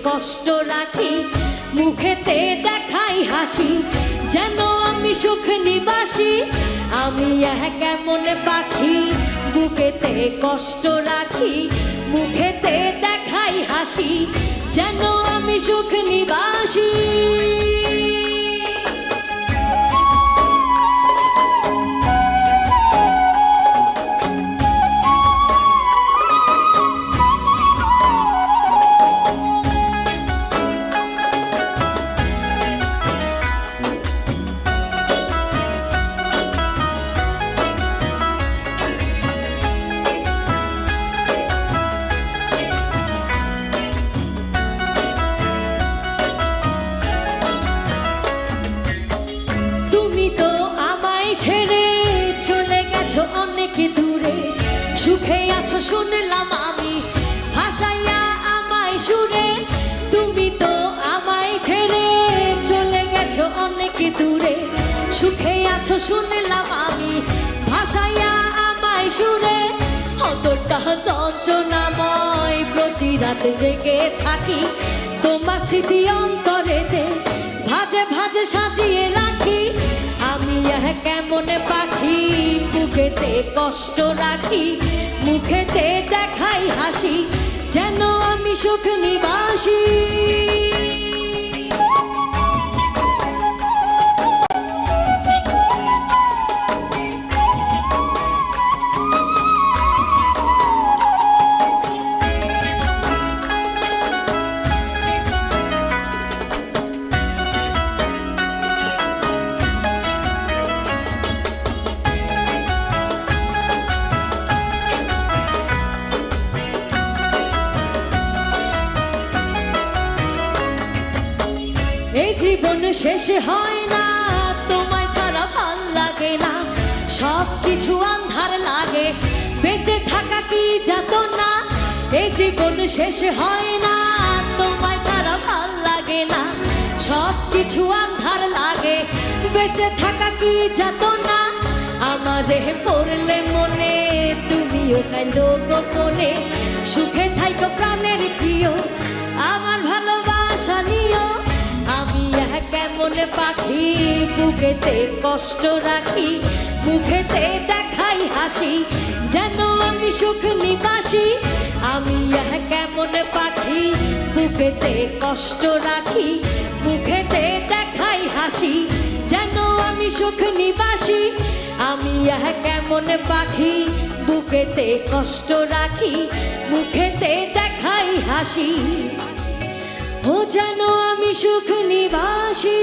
কষ্ট রাখি, মুখেতে দেখাই হাসি, যেন আমি সুখ নিবাসী। আমি কেমন পাখি, বুকেতে কষ্ট রাখি, মুখেতে দেখাই হাসি, যেন আমি সুখ নিবাসী। ছেড়ে চলে গেছো অনেক দূরে, সুখে আছো শুনলাম আমি, ভাসাইয়া আমায় সুরে। তুমি তো আমায় ছেড়ে চলে গেছো অনেক দূরে, সুখে আছো শুনলাম আমি, ভাসাইয়া আমায় সুরে। অতটা যন্ত্রণাময় প্রতি রাত জেগে থাকি, তোমার স্মৃতি অন্তরেতে ভাজে ভাজে সাজিয়ে রাখি। আমি কেমন পাখি, বুকেতে কষ্ট রাখি, মুখেতে দেখাই হাসি, যেন আমি সুখ নিবাসী। এই জীবন শেষ হয় না, তোমায় ছাড়া ভাল লাগে না, সব কিছু আন্ধার লাগে, বেঁচে থাকা কি যাতনা। এই জীবন শেষ হয় না, তোমায় ছাড়া ভাল লাগে না, সব কিছু আন্ধার লাগে, বেঁচে থাকা কি যাতনা। আমারে পড়লে মনে তুমিও কাঁদো গোপনে, সুখে থাইকো প্রাণের প্রিয়, আমার ভালোবাসা নিও। আমি কেমন পাখি, বুকেতে কষ্ট রাখি, মুখেতে দেখাই হাসি, যেন আমি সুখ নিবাসী। আমি কেমন পাখি, বুকেতে কষ্ট রাখি, মুখেতে দেখাই হাসি, যেন আমি সুখ নিবাসী। আমি কেমন পাখি, বুকেতে কষ্ট রাখি, মুখেতে দেখাই হাসি, ও যেন আমি সুখ নিবাসী।